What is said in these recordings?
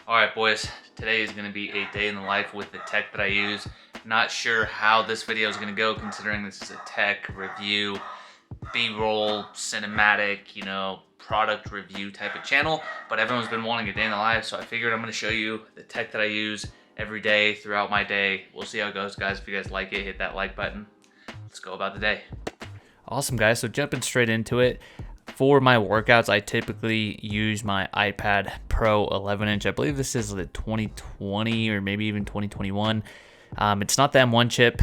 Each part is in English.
Alright boys, today is going to be a day in the life with the tech that I use. Not sure how this video is going to go considering this is a tech review, B-roll, cinematic, product review type of channel. But everyone's been wanting a day in the life, so I figured I'm going to show you the tech that I use every day throughout my day. We'll see how it goes, guys. If you guys like it, hit that like button. Let's go about the day. Awesome, guys. So jumping straight into it. For my workouts, I typically use my iPad Pro 11-inch. I believe this is the 2020 or maybe even 2021. It's not the M1 chip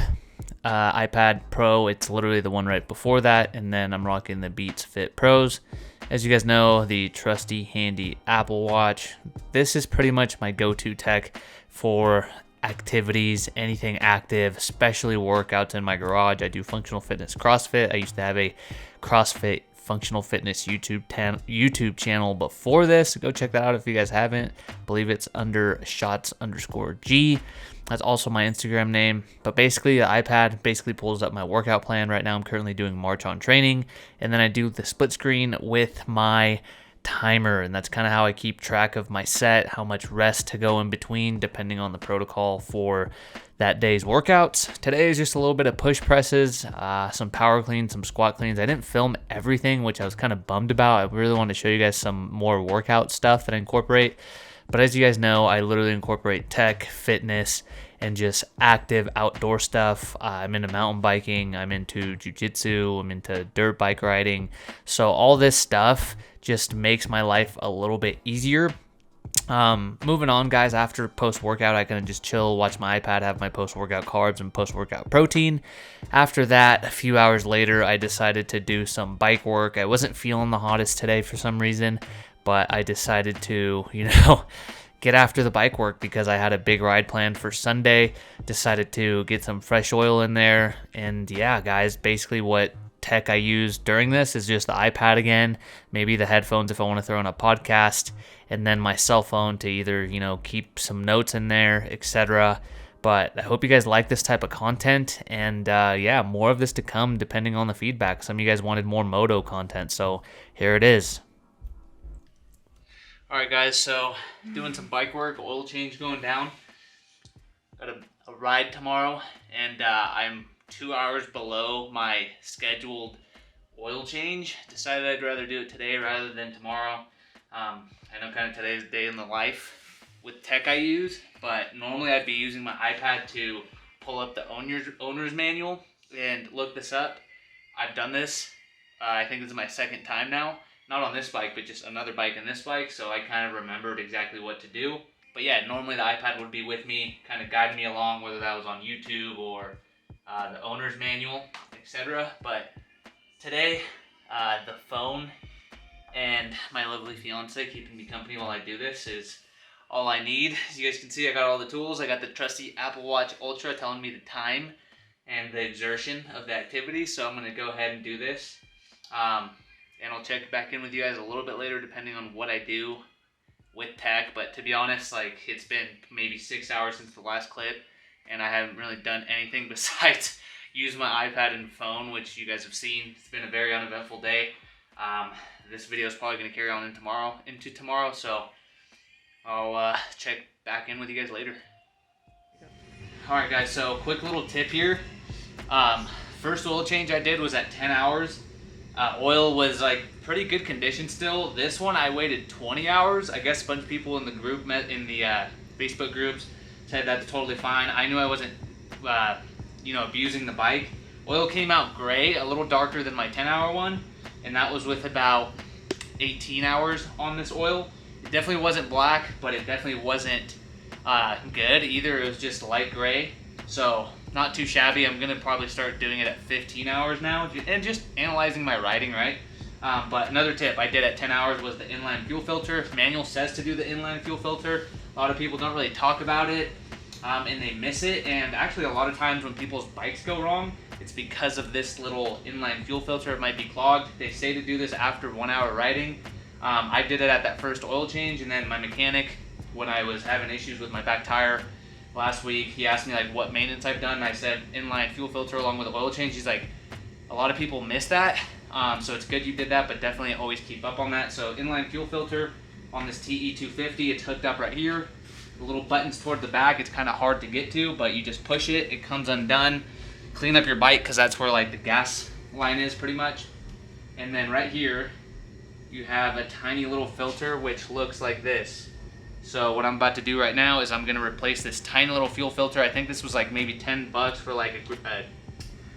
iPad Pro. It's literally the one right before that. And then I'm rocking the Beats Fit Pros. As you guys know, the trusty, handy Apple Watch. This is pretty much my go-to tech for activities, anything active, especially workouts in my garage. I do functional fitness, CrossFit. I used to have a CrossFit functional fitness YouTube channel before this. Go check that out if you guys haven't. I believe it's under shots_G. That's also my Instagram name. But basically the iPad pulls up my workout plan. Right now I'm currently doing March on training, and then I do the split screen with my timer, and that's kind of how I keep track of my set, how much rest to go in between depending on the protocol for that day's workouts. Today is just a little bit of push presses, some power cleans, some squat cleans. I didn't film everything, which I was kind of bummed about. I really wanted to show you guys some more workout stuff that I incorporate, but as you guys know, I literally incorporate tech, fitness, and just active outdoor stuff. I'm into mountain biking, I'm into jiu-jitsu, I'm into dirt bike riding. So all this stuff just makes my life a little bit easier. Moving on, guys, after post-workout, I can just chill, watch my iPad, have my post-workout carbs and post-workout protein. After that, a few hours later, I decided to do some bike work. I wasn't feeling the hottest today for some reason, but I decided to, get after the bike work because I had a big ride planned for Sunday. Decided to get some fresh oil in there. And yeah, guys, basically what tech I use during this is just the iPad again, maybe the headphones if I want to throw in a podcast, and then my cell phone to either, keep some notes in there, etc. But I hope you guys like this type of content, and yeah, more of this to come depending on the feedback. Some of you guys wanted more moto content, so here it is. Alright guys, so doing some bike work, oil change going down. Got a ride tomorrow, and I'm 2 hours below my scheduled oil change. Decided I'd rather do it today rather than tomorrow. I know kind of today's day in the life with tech I use, but normally I'd be using my iPad to pull up the owner's manual and look this up. I've done this. I think this is my second time now. Not on this bike, but just another bike and this bike, so I kind of remembered exactly what to do. But yeah, normally the iPad would be with me, kind of guiding me along, whether that was on YouTube or the owner's manual, etc. But today, the phone and my lovely fiance keeping me company while I do this is all I need. As you guys can see, I got all the tools. I got the trusty Apple Watch Ultra telling me the time and the exertion of the activity, so I'm going to go ahead and do this. And I'll check back in with you guys a little bit later depending on what I do with tech. But to be honest, it's been maybe 6 hours since the last clip, and I haven't really done anything besides use my iPad and phone, which you guys have seen. It's been a very uneventful day. This video is probably going to carry on into tomorrow, so I'll check back in with you guys later. Alright guys, so quick little tip here. First oil change I did was at 10 hours. Oil was pretty good condition still. This one I waited 20 hours. I guess a bunch of people in the group in the Facebook groups said that's totally fine. I knew I wasn't abusing the bike. Oil came out gray, a little darker than my 10-hour one, and that was with about 18 hours on this oil. It definitely wasn't black, but it definitely wasn't good either. It was just light gray, so not too shabby. I'm gonna probably start doing it at 15 hours now and just analyzing my riding, right? But another tip I did at 10 hours was the inline fuel filter. Manual says to do the inline fuel filter. A lot of people don't really talk about it, and they miss it. And actually a lot of times when people's bikes go wrong, it's because of this little inline fuel filter. It might be clogged. They say to do this after 1 hour riding. I did it at that first oil change, and then my mechanic, when I was having issues with my back tire last week, he asked me what maintenance I've done, and I said inline fuel filter along with the oil change. He's like, a lot of people miss that, so it's good you did that, but definitely always keep up on that. So inline fuel filter on this TE250. It's hooked up right here. The little buttons toward the back, it's kind of hard to get to, but you just push it, it comes undone. Clean up your bike because that's where like the gas line is pretty much. And then right here, you have a tiny little filter which looks like this. So what I'm about to do right now is I'm gonna replace this tiny little fuel filter. I think this was like maybe 10 bucks for like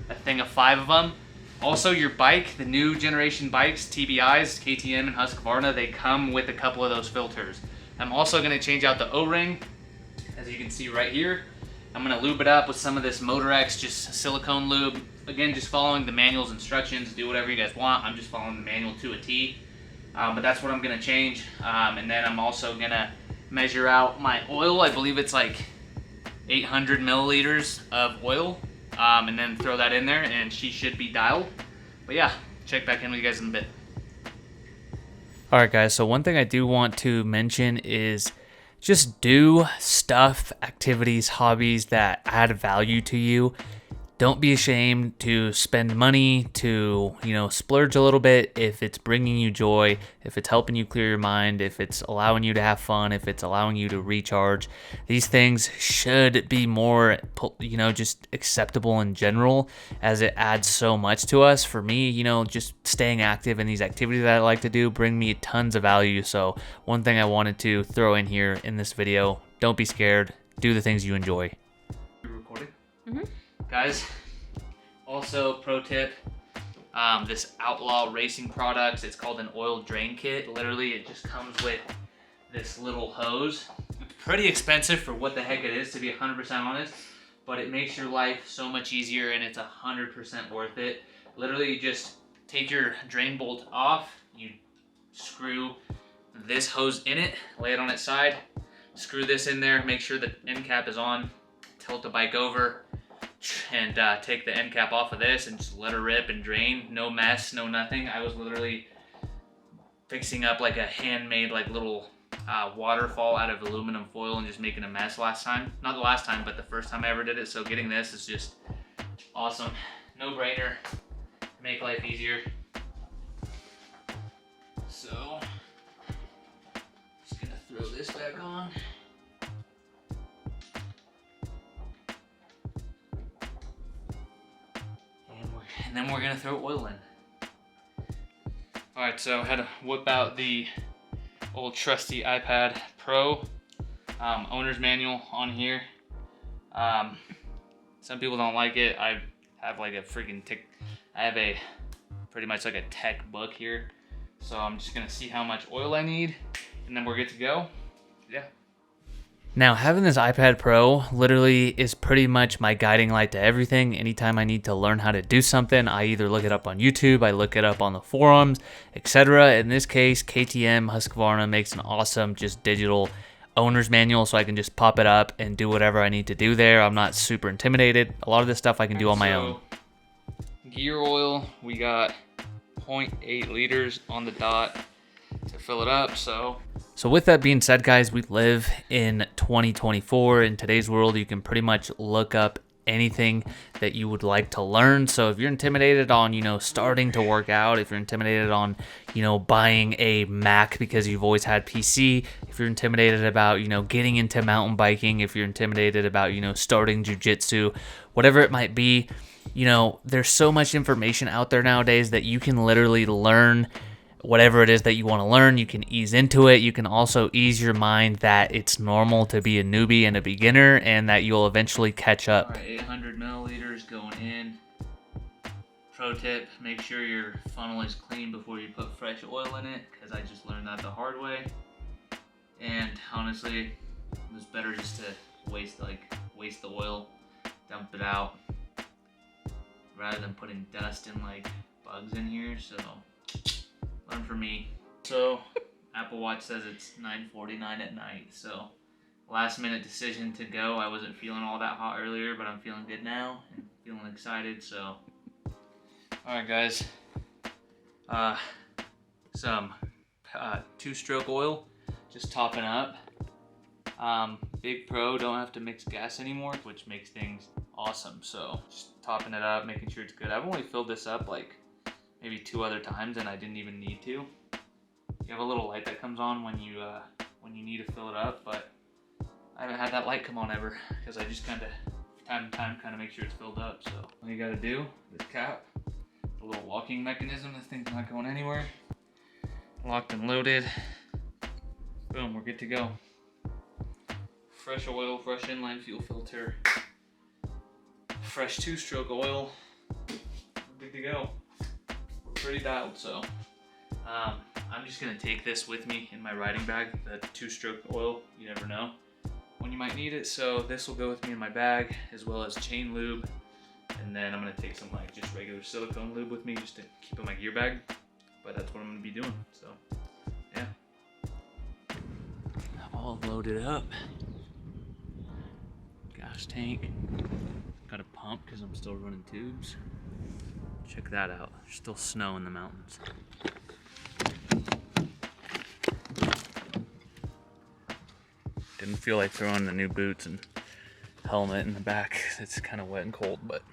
a thing of 5 of them. Also, your bike, the new generation bikes, TBIs, KTM and Husqvarna, they come with a couple of those filters. I'm also gonna change out the O-ring, as you can see right here. I'm gonna lube it up with some of this Motorex, just silicone lube. Again, just following the manual's instructions, do whatever you guys want. I'm just following the manual to a T. But that's what I'm gonna change. And then I'm also gonna measure out my oil. I believe it's like 800 milliliters of oil. And then throw that in there and she should be dialed. But yeah, check back in with you guys in a bit. Alright guys, so one thing I do want to mention is just do stuff, activities, hobbies that add value to you. Don't be ashamed to spend money, to, splurge a little bit if it's bringing you joy, if it's helping you clear your mind, if it's allowing you to have fun, if it's allowing you to recharge. These things should be more, just acceptable in general, as it adds so much to us. For me, just staying active in these activities that I like to do bring me tons of value. So one thing I wanted to throw in here in this video, don't be scared, do the things you enjoy. You recording? Mm-hmm. Guys, also pro tip, this Outlaw Racing products, it's called an oil drain kit. Literally, it just comes with this little hose. It's pretty expensive for what the heck it is, to be 100% honest, but it makes your life so much easier and it's 100% worth it. Literally, you just take your drain bolt off, you screw this hose in it, lay it on its side, screw this in there, make sure the end cap is on, tilt the bike over, and take the end cap off of this and just let her rip and drain. No mess, no nothing. I was literally fixing up like a handmade like little waterfall out of aluminum foil and just making a mess last time. Not the last time, but the first time I ever did it. So getting this is just awesome. No brainer. Make life easier. So just gonna throw this back on. And then we're gonna throw oil in. All right, so I had to whip out the old trusty iPad Pro owner's manual on here. Some people don't like it. I have like a freaking pretty much like a tech book here. So I'm just gonna see how much oil I need, and then we're good to go. Yeah. Now, having this iPad Pro literally is pretty much my guiding light to everything. Anytime I need to learn how to do something, I either look it up on YouTube, I look it up on the forums, etc. In this case, KTM Husqvarna makes an awesome just digital owner's manual, so I can just pop it up and do whatever I need to do there. I'm not super intimidated. A lot of this stuff I can do on my own. Gear oil, we got 0.8 liters on the dot to fill it up, so with that being said, guys, we live in 2024. In today's world, you can pretty much look up anything that you would like to learn. So if you're intimidated on, starting to work out, if you're intimidated on, buying a Mac because you've always had PC, if you're intimidated about, getting into mountain biking, if you're intimidated about, starting jiu-jitsu, whatever it might be, there's so much information out there nowadays that you can literally learn whatever it is that you want to learn. You can ease into it. You can also ease your mind that it's normal to be a newbie and a beginner, and that you'll eventually catch up. All right, 800 milliliters going in. Pro tip, make sure your funnel is clean before you put fresh oil in it, because I just learned that the hard way. And honestly, it was better just to waste the oil, dump it out, rather than putting dust and like bugs in here. So learn from me. So Apple Watch says it's 9:49 at night, so last minute decision to go. I wasn't feeling all that hot earlier, but I'm feeling good now and feeling excited. So alright guys, some 2-stroke oil, just topping up. Big pro, don't have to mix gas anymore, which makes things awesome. So just topping it up, making sure it's good. I've only filled this up like maybe 2 other times and I didn't even need to. You have a little light that comes on when you need to fill it up, but I haven't had that light come on ever because I just kind of time to time kind of make sure it's filled up. So all you got to do, this cap, the little locking mechanism, this thing's not going anywhere. Locked and loaded. Boom, we're good to go. Fresh oil, fresh inline fuel filter, fresh 2-stroke oil. We're good to go. We're pretty dialed, so I'm just gonna take this with me in my riding bag, the 2-stroke oil. You never know when you might need it, so this will go with me in my bag, as well as chain lube, and then I'm gonna take some like just regular silicone lube with me just to keep in my gear bag. But that's what I'm gonna be doing. So yeah, all loaded up. Gas tank. Got a pump because I'm still running tubes. Check that out. There's still snow in the mountains. Didn't feel like throwing the new boots and helmet in the back. It's kind of wet and cold, but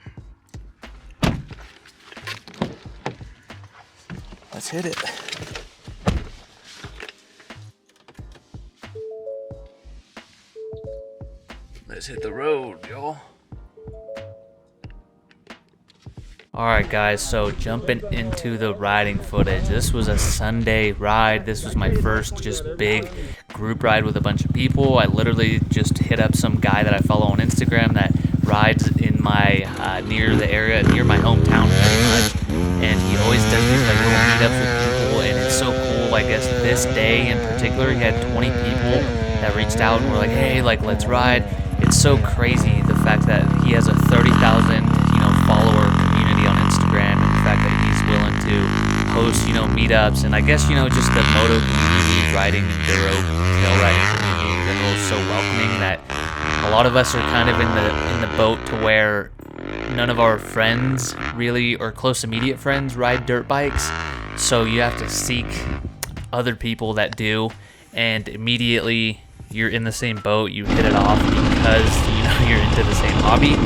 let's hit it. Let's hit the road, y'all. Alright guys, so jumping into the riding footage. This was a Sunday ride. This was my first just big group ride with a bunch of people. I literally just hit up some guy that I follow on Instagram that rides in my near the area, near my hometown pretty much. And he always does these like little meetups with people, and it's so cool. I guess this day in particular, he had 20 people that reached out and were like, hey, like let's ride. It's so crazy the fact that he has a 30,000 follower community on Instagram, and the fact that he's willing to host meetups, and I guess just the moto community, riding enduro, trail riding community in general is so welcoming that a lot of us are kind of in the boat to where none of our friends really, or close immediate friends, ride dirt bikes. So you have to seek other people that do, and immediately you're in the same boat. You hit it off because you're into the same hobby.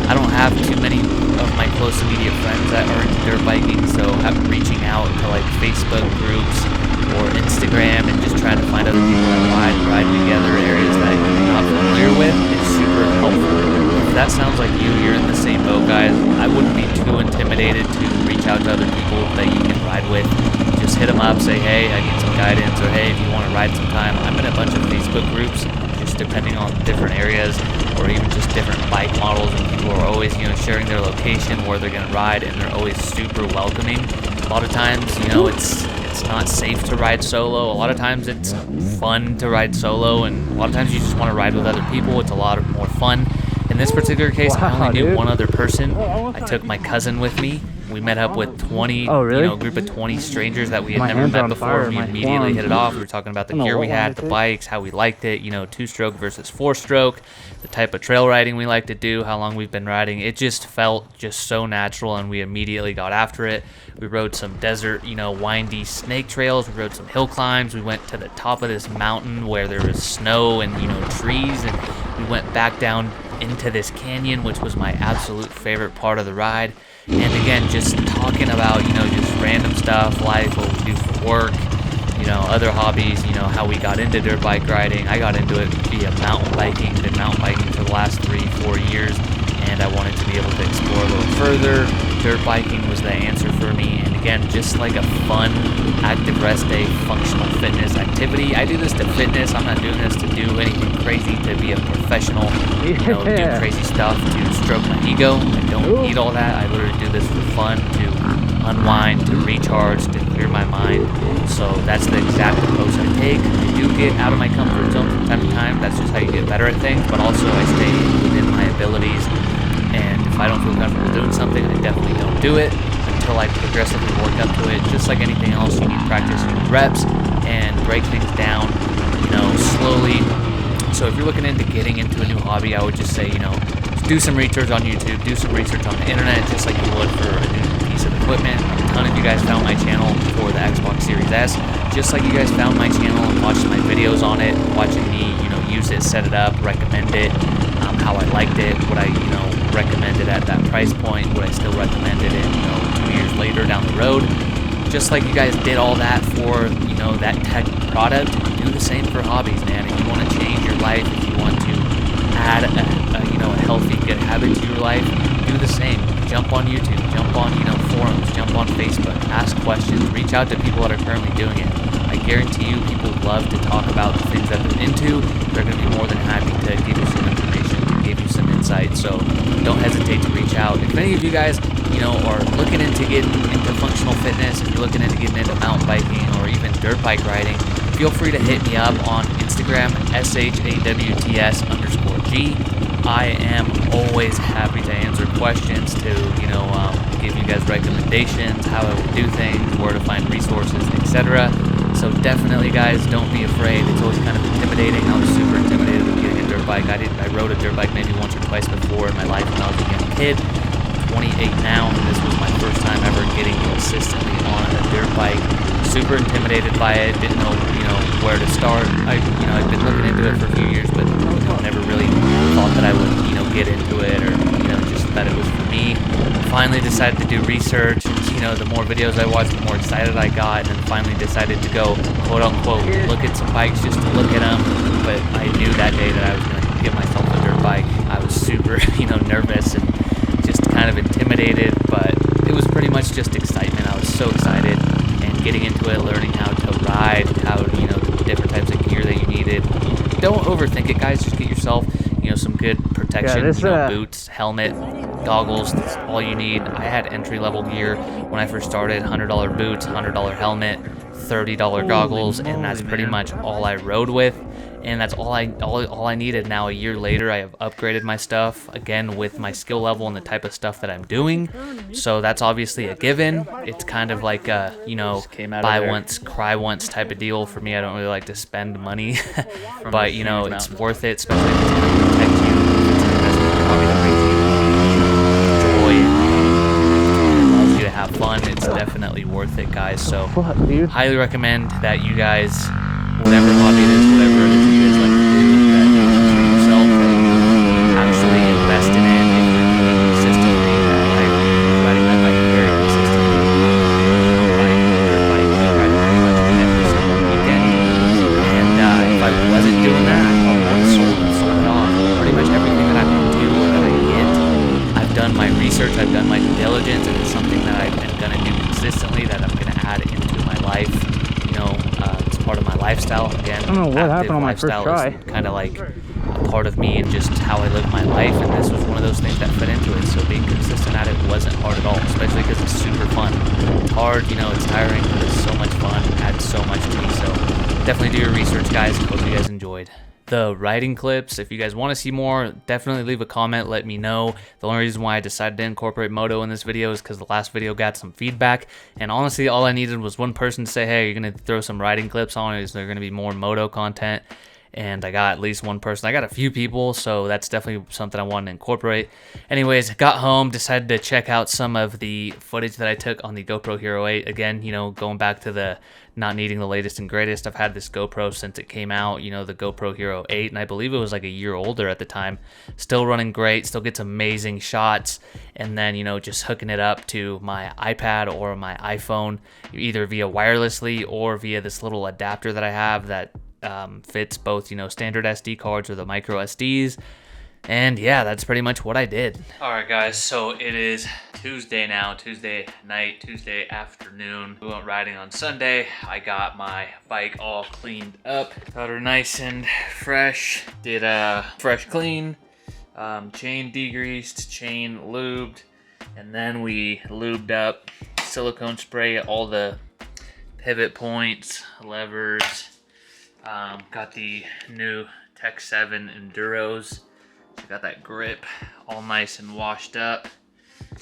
I don't have too many of my close immediate friends that are into dirt biking, so I'm reaching out to like Facebook groups or Instagram and just trying to find other people that ride together areas that you're not familiar with. It's super helpful. If that sounds like you're in the same boat, guys, I wouldn't be too intimidated to reach out to other people that you can ride with. Just hit them up, say, hey, I need some guidance, or hey, if you want to ride sometime. I'm in a bunch of Facebook groups, just depending on different areas, or even just different bike models, and people are always, sharing their location, where they're going to ride, and they're always super welcoming. A lot of times, it's not safe to ride solo. A lot of times it's fun to ride solo, and a lot of times you just want to ride with other people. It's a lot more fun. In this particular case, I only knew one other person. I took my cousin with me. We met up with 20, group of 20 strangers that we had never met before. We immediately hit it off. We were talking about the gear we had, the bikes, how we liked it, 2-stroke versus 4-stroke, the type of trail riding we like to do, how long we've been riding. It just felt just so natural, and we immediately got after it. We rode some desert, windy snake trails. We rode some hill climbs. We went to the top of this mountain where there was snow and, trees, and we went back down into this canyon, which was my absolute favorite part of the ride. And again, just talking about, just random stuff, life, what we do for work, other hobbies, how we got into dirt bike riding. I got into it via mountain biking, been mountain biking for the last 3-4 years, and I wanted to be able to explore a little further. Dirt biking was the answer for me, and again, just like a fun, active rest day, functional fitness activity. I do this to fitness. I'm not doing this to do anything crazy, to be a professional, do crazy stuff, to stroke my ego. I don't need all that. I literally do this for fun, to unwind, to recharge, to clear my mind. So that's the exact approach I take. I do get out of my comfort zone from time to time. That's just how you get better at things, but also I stay within my abilities. And if I don't feel comfortable doing something, I definitely don't do it until I progressively work up to it. Just like anything else, you need practice, you need reps, and break things down, slowly. So if you're looking into getting into a new hobby, I would just say, just do some research on YouTube, do some research on the internet, just like you would for a new piece of equipment. A ton of you guys found my channel for the Xbox Series S, just like you guys found my channel and watched my videos on it, watching me, use it, set it up, recommend it, how I liked it, would I, recommend it at that price point, would I still recommend it in, 2 years later down the road. just like you guys did all that for, you know, that tech product, do the same for hobbies, man. If you want to change your life, if you want to add you know, a healthy, good habit to your life, do the same. Jump on YouTube, jump on, you know, forums, jump on Facebook, ask questions, reach out to people that are currently doing it. I guarantee you people love to talk about the things that they're into. They're going to be more than happy to give you some information, give you some insight, so don't hesitate to reach out. If any of you guys, you know, are looking into getting into functional fitness, if you're looking into getting into mountain biking or even dirt bike riding, feel free to hit me up on Instagram, SHAWTS_G. I am always happy to answer questions, to, you know, give you guys recommendations, how I would do things, where to find resources, etc. So definitely, guys, don't be afraid. It's always kind of intimidating. I was super intimidated with getting a dirt bike. I rode a dirt bike maybe once or twice before in my life when I was a young kid. 28 now, and this was my first time ever getting consistently on a dirt bike. Super intimidated by it. Didn't know, you know, where to start. I've been looking into it for a few years, but never really thought that I would, you know, get into it, or, you know, just that it was for me. Finally decided to do research. You know, the more videos I watched, the more excited I got, and then finally decided to go, quote unquote, look at some bikes just to look at them. But I knew that day that I was going to get myself a dirt bike. I was super, you know, nervous and just kind of intimidated, but it was pretty much just excitement. I was so excited, and getting into it, learning how to ride, how, you know, the different types of gear that you needed. Don't overthink it, guys. Just get yourself, you know, some good protection, you know, boots, helmet, goggles. That's all you need. I had entry-level gear when I first started: $100 boots, $100 helmet, $30 goggles, and that's pretty much all I rode with. And that's all I needed. Now, a year later, I have upgraded my stuff again with my skill level and the type of stuff that I'm doing. So that's obviously a given. It's kind of like a, you know, buy once, cry once type of deal for me. I don't really like to spend money, but, you know, it's worth it, especially if it's going to protect you. It's an investment in a hobby that brings you joy and allows you to have fun. It's definitely worth it, guys. So highly recommend that you guys, whatever hobby it is, whatever it is you guys like to do, that you for yourself, that you actually invest in it. If you're doing it consistently, I'm riding my bike very consistently. Riding a dirt bike, I ride pretty much every single weekend. And if I wasn't doing that, I probably would have sold it off. Pretty much everything that I'm into or that I get, I've done my research, I've done my due diligence, and it's something that I'm going to do consistently, that I'm going to add into my life. You know, it's part of my lifestyle. Again, I don't know what happened on my first try. Kind of like a part of me and just how I live my life, and this was one of those things that fit into it. So being consistent at it wasn't hard at all, especially because it's super fun. It's hard, you know, it's tiring, but it's so much fun. It adds so much to me. So definitely do your research, guys. Hope you guys enjoyed the riding clips. If you guys want to see more, definitely leave a comment, let me know. The only reason why I decided to incorporate moto in this video is because the last video got some feedback, and honestly all I needed was one person to say, hey, you're gonna throw some riding clips on, is there gonna be more moto content? And I got at least one person. I got a few people, so that's definitely something I wanted to incorporate. Anyways, got home, decided to check out some of the footage that I took on the GoPro Hero 8. Again, you know, going back to the not needing the latest and greatest. I've had this GoPro since it came out, you know, the GoPro Hero 8, and I believe it was like a year older at the time. Still running great, still gets amazing shots. And then, you know, just hooking it up to my iPad or my iPhone, either via wirelessly or via this little adapter that I have that fits both, you know, standard SD cards or the micro SDs. And yeah, that's pretty much what I did. All right, guys, so it is Tuesday now, Tuesday night, Tuesday afternoon. We went riding on Sunday. I got my bike all cleaned up, got her nice and fresh, did a fresh clean, chain degreased, chain lubed, and then we lubed up, silicone spray all the pivot points, levers. Got the new Tech 7 Enduros. So got that grip all nice and washed up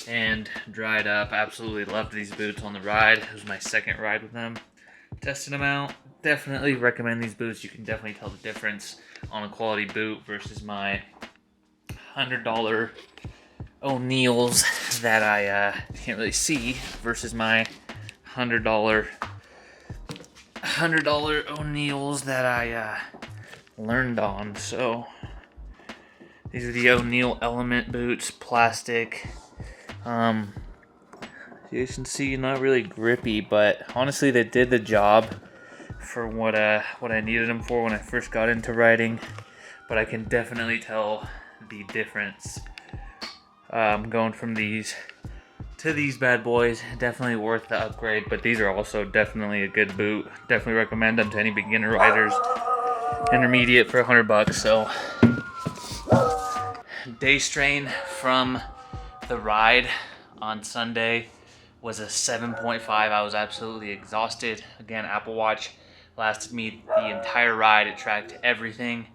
and dried up. Absolutely loved these boots on the ride. It was my second ride with them. Testing them out. Definitely recommend these boots. You can definitely tell the difference on a quality boot versus my $100 O'Neills that I can't really see versus my $100 O'Neills that I learned on. So these are the O'Neill Element boots, plastic. You can see, not really grippy, but honestly, they did the job for what I needed them for when I first got into riding. But I can definitely tell the difference going from these to these bad boys. Definitely worth the upgrade, but these are also definitely a good boot. Definitely recommend them to any beginner riders, intermediate, for $100. So day strain from the ride on Sunday was a 7.5. I was absolutely exhausted. Again, Apple Watch lasted me the entire ride. It tracked everything.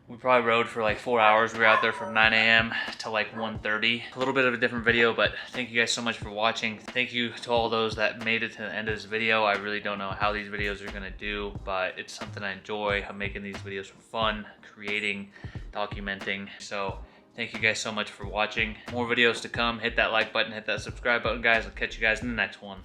We probably rode for like 4 hours. We were out there from 9 a.m. to like 1:30. A little bit of a different video, but thank you guys so much for watching. Thank you to all those that made it to the end of this video. I really don't know how these videos are gonna do, but it's something I enjoy. I'm making these videos for fun, creating, documenting. So thank you guys so much for watching. More videos to come. Hit that like button, hit that subscribe button, guys. I'll catch you guys in the next one.